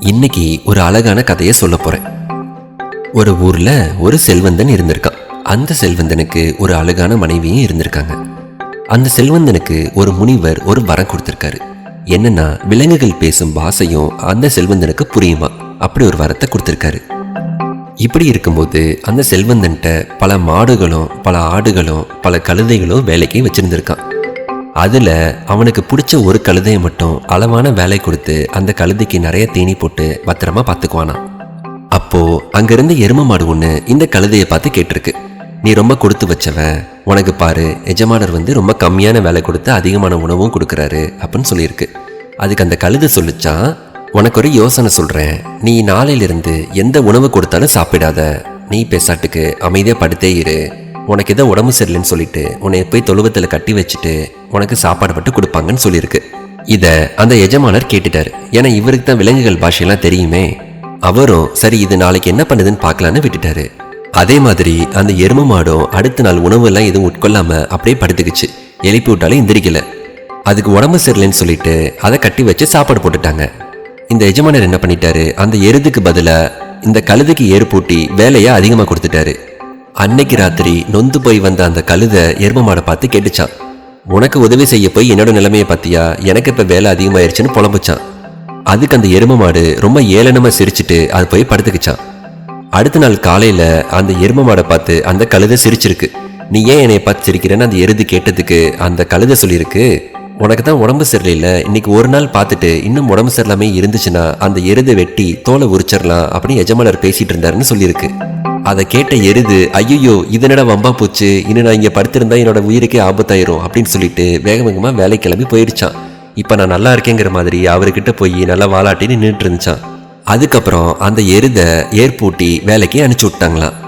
இன்னைக்கு ஒரு அழகான கதையை சொல்ல போறேன். ஒரு ஊர்ல ஒரு செல்வந்தன் இருந்திருக்கான். அந்த செல்வந்தனுக்கு ஒரு அழகான மனைவியும் இருந்திருக்காங்க. அந்த செல்வந்தனுக்கு ஒரு முனிவர் ஒரு வரம் கொடுத்திருக்காரு. என்னன்னா, விலங்குகள் பேசும் பாஷையும் அந்த செல்வந்தனுக்கு புரியுமா, அப்படி ஒரு வரத்தை கொடுத்திருக்காரு. இப்படி இருக்கும்போது அந்த செல்வந்தன்ட்ட பல மாடுகளும் பல ஆடுகளும் பல கழுதைகளும் வேலைக்கு வச்சிருந்திருக்கான். அதுல அவனுக்கு பிடிச்ச ஒரு கழுதையை மட்டும் அளவான வேலை கொடுத்து அந்த கழுதைக்கு நிறைய தீனி போட்டு பத்திரமா பார்த்துக்குவானா. அப்போ அங்கிருந்த எரும மாடு ஒண்ணு இந்த கழுதையை பார்த்து கேட்டிருக்கு, நீ ரொம்ப கொடுத்து வச்சவன், உனக்கு பாரு எஜமானர் ரொம்ப கம்மியான வேலை கொடுத்து அதிகமான உணவும் கொடுக்குறாரு அப்படின்னு சொல்லியிருக்கு. அதுக்கு அந்த கழுதை சொல்லிச்சான், உனக்கு ஒரு யோசனை சொல்றேன், நீ நாளையிலிருந்து எந்த உணவு கொடுத்தாலும் சாப்பிடாத, நீ பேசாட்டுக்கு அமைதியா படுத்தே இரு, உனக்கு ஏதோ உடம்பு சரியில்லைன்னு சொல்லிட்டு உன்னை போய் தொழுவத்தில் கட்டி வச்சுட்டு உனக்கு சாப்பாடு பட்டு கொடுப்பாங்கன்னு சொல்லியிருக்கு. இதை அந்த எஜமானர் கேட்டுட்டாரு. ஏன்னா இவருக்கு தான் விலங்குகள் பாஷையெல்லாம் தெரியுமே. அவரும் சரி இது நாளைக்கு என்ன பண்ணுதுன்னு பார்க்கலான்னு விட்டுட்டாரு. அதே மாதிரி அந்த எரும மாடும் அடுத்த நாள் உணவு எல்லாம் எதுவும் உட்கொள்ளாம அப்படியே படுத்துக்குச்சு. எழுப்பி விட்டாலும் எந்திரிக்கல. அதுக்கு உடம்பு சரியில்லைன்னு சொல்லிட்டு அதை கட்டி வச்சு சாப்பாடு போட்டுட்டாங்க. இந்த எஜமானர் என்ன பண்ணிட்டாரு, அந்த எருதுக்கு பதிலா இந்த கழுதைக்கு ஏறு பூட்டி வேலையை அதிகமாக கொடுத்துட்டாரு. அன்னைக்கு ராத்திரி நொந்து போய் வந்த அந்த கழுதை எரும மாடை பார்த்து கேட்டுச்சான், உனக்கு உதவி செய்ய போய் என்னோட நிலைமையை பார்த்தியா, எனக்கு இப்போ வேலை அதிகமாயிருச்சுன்னு புலம்புச்சான். அதுக்கு அந்த எரும மாடு ரொம்ப ஏளனமாக சிரிச்சுட்டு அது போய் படுத்துக்குச்சான். அடுத்த நாள் காலையில் அந்த எரும மாடை பார்த்து அந்த கழுதை சிரிச்சிருக்கு. நீ ஏன் என்னைய பார்த்து சிரிக்கிறேன்னு அந்த எருது கேட்டதுக்கு அந்த கழுதை சொல்லியிருக்கு, உனக்கு தான் உடம்பு சரியில்லை, இன்னைக்கு ஒரு நாள் பார்த்துட்டு இன்னும் உடம்பு சரியில்லாமே இருந்துச்சுன்னா அந்த எருதை வெட்டி தோலை உரிச்சிடலாம் அப்படின்னு எஜமானர் பேசிட்டு இருந்தாருன்னு சொல்லியிருக்கு. அதை கேட்ட எருது, ஐயோ இதனடா வம்பா போச்சு, இன்னும் நான் இங்கே படுத்திருந்தா என்னோட உயிருக்கே ஆபத்தாயிரும் அப்படின்னு சொல்லிட்டு வேக வேகமாக வேலை கிளம்பி போயிடுச்சான். இப்போ நான் நல்லா இருக்கேங்கிற மாதிரி அவர்கிட்ட போய் நல்லா வாலாட்டின்னு நின்றுட்டு இருந்துச்சான். அதுக்கப்புறம் அந்த எருதை ஏற்பூட்டி வேலைக்கு அனுப்பிச்சு விட்டாங்களாம்.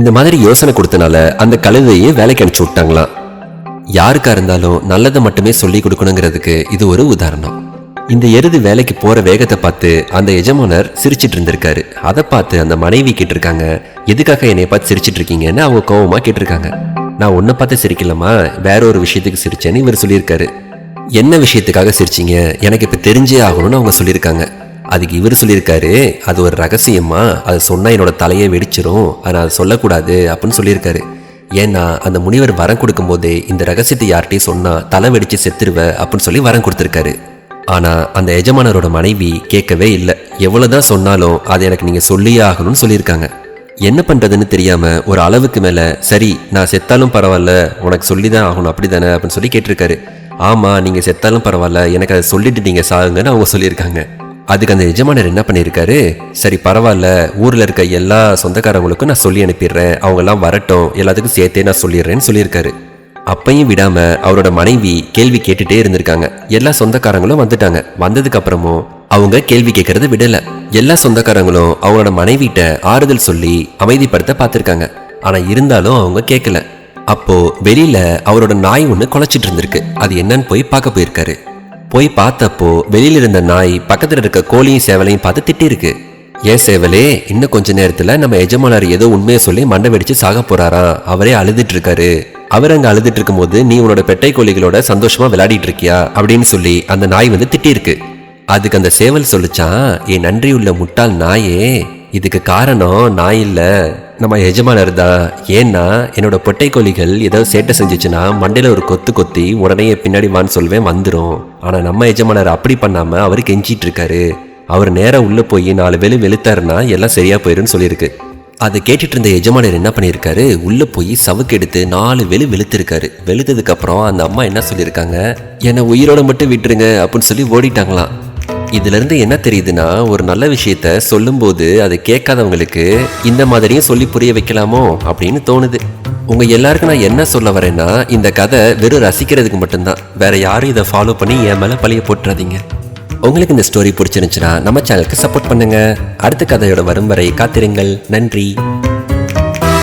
இந்த மாதிரி யோசனை கொடுத்தனால அந்த கழுதையே வேலைக்கு அனுப்பிச்சு விட்டாங்களாம். யாருக்கா இருந்தாலும் நல்லதை மட்டுமே சொல்லி கொடுக்கணுங்கிறதுக்கு இது ஒரு உதாரணம். இந்த எருது வேலைக்கு போற வேகத்தை பார்த்து அந்த எஜமானர் சிரிச்சிட்டு இருந்திருக்காரு. அதை பார்த்து அந்த மனைவி கேட்டிருக்காங்க, எதுக்காக என்னை பார்த்து சிரிச்சிட்டு இருக்கீங்கன்னு அவங்க கோவமா கேட்டிருக்காங்க. நான் உன்னை பார்த்து சிரிக்கலாமா, வேற ஒரு விஷயத்துக்கு சிரிச்சேன்னு இவர் சொல்லியிருக்காரு. என்ன விஷயத்துக்காக சிரிச்சிங்க, எனக்கு இப்ப தெரிஞ்சே ஆகணும்னு அவங்க சொல்லியிருக்காங்க. அதுக்கு இவர் சொல்லியிருக்காரு, அது ஒரு ரகசியமா, அதை சொன்னா என்னோட தலையை வெடிச்சிரும், அதை நான் சொல்லக்கூடாது அப்படின்னு சொல்லியிருக்காரு. ஏன்னா அந்த முனிவர் வரம் கொடுக்கும் போதே இந்த ரகசியத்தை யார்கிட்டையும் சொன்னா தலை வெடிச்சு செத்துருவ அப்படின்னு சொல்லி வரம் கொடுத்திருக்காரு. ஆனா அந்த எஜமானரோட மனைவி கேட்கவே இல்லை. எவ்வளவுதான் சொன்னாலும் அதை எனக்கு நீங்க சொல்லியே ஆகணும்னு சொல்லியிருக்காங்க. என்ன பண்றதுன்னு தெரியாம ஒரு அளவுக்கு மேல, சரி நான் செத்தாலும் பரவாயில்ல, உனக்கு சொல்லிதான் ஆகணும் அப்படிதானே அப்படின்னு சொல்லி கேட்டிருக்காரு. ஆமா, நீங்க செத்தாலும் பரவாயில்ல, எனக்கு அதை சொல்லிட்டு நீங்க சாகுங்கன்னு அவங்க சொல்லியிருக்காங்க. அதுக்கு அந்த எஜமானர் என்ன பண்ணியிருக்காரு, சரி பரவாயில்ல, ஊர்ல இருக்க எல்லா சொந்தக்காரங்களுக்கும் நான் சொல்லி அனுப்பிடுறேன், அவங்க எல்லாம் வரட்டும், எல்லாத்துக்கும் சேர்த்தே நான் சொல்லிடுறேன்னு சொல்லியிருக்காரு. அப்பையும் விடாம அவரோட மனைவி கேள்வி கேட்டுட்டே இருந்திருக்காங்க. எல்லா சொந்தக்காரங்களும் வந்துட்டாங்க. வந்ததுக்கு அப்புறமும் அவங்க கேள்வி கேட்கறது விடல. எல்லா சொந்தக்காரங்களும் அவங்களோட மனைவிட்ட ஆறுதல் சொல்லி அமைதிப்படுத்த பார்த்திருக்காங்க. ஆனா இருந்தாலும் அவங்க கேட்கல. அப்போ வெளியில அவரோட நாய் ஒண்ணு குலைச்சிட்டு இருந்திருக்கு. அது என்னன்னு போய் பார்க்க போயிருக்காரு. போய் பார்த்தப்போ வெளியில இருந்த நாய் பக்கத்துல இருக்க கோழியும் சேவலையும் பார்த்து திட்டி இருக்கு. ஏன் சேவலே, இன்னும் கொஞ்ச நேரத்துல நம்ம எஜமானர் ஏதோ உண்மையை சொல்லி மண்டை வெடிச்சு சாக போறாராம், அவரே அழுதுட்டு இருக்காரு, அவர் அங்க அழுதுட்டு இருக்கும் போது நீ உன்னோட பெட்டை கோழிகளோட சந்தோஷமா விளையாடிட்டு இருக்கியா அப்படின்னு சொல்லி அந்த நாய் திட்டி இருக்கு. அதுக்கு அந்த சேவல் சொல்லிச்சான், என் நன்றி உள்ள முட்டாள் நாயே, இதுக்கு காரணம் நாய் இல்ல, நம்ம எஜமானர் தான். ஏன்னா என்னோட பொட்டை கோழிகள் ஏதாவது சேட்டை செஞ்சிச்சுன்னா மண்டையில ஒரு கொத்து கொத்தி உடனே பின்னாடி வான்னு சொல்வேன், வந்துடும். ஆனா நம்ம எஜமானர் அப்படி பண்ணாம அவரு கெஞ்சிட்டு இருக்காரு, அவர் நேரம் உள்ள போய் 4 வேளை வெளுத்தாருன்னா எல்லாம் சரியா போயிருன்னு சொல்லியிருக்கு. அதை கேட்டுட்டு இருந்த எஜமானர் என்ன பண்ணியிருக்காரு, உள்ள போய் சவுக்கு எடுத்து 4 வேளை வெளுத்திருக்காரு. வெளுத்ததுக்கு அப்புறம் அந்த அம்மா என்ன சொல்லியிருக்காங்க, என்னை உயிரோட மட்டும் விட்டுருங்க அப்படின்னு சொல்லி ஓடிட்டாங்களாம். இதுல இருந்து என்ன தெரியுதுன்னா, ஒரு நல்ல விஷயத்த சொல்லும் போது அதை கேட்காதவங்களுக்கு இந்த மாதிரியும் சொல்லி புரிய வைக்கலாமோ அப்படின்னு தோணுது. உங்க எல்லாருக்கும் நான் என்ன சொல்ல வரேன்னா, இந்த கதை வெறும் ரசிக்கிறதுக்கு மட்டும்தான், வேற யாரும் இதை ஃபாலோ பண்ணி என் மேல பழிய போட்டுறாதீங்க. உங்களுக்கு இந்த ஸ்டோரி பிடிச்சிருந்துச்சுன்னா நம்ம சேனலுக்கு சப்போர்ட் பண்ணுங்க. அடுத்த கதையோட வரும் வரை காத்திருங்கள். நன்றி.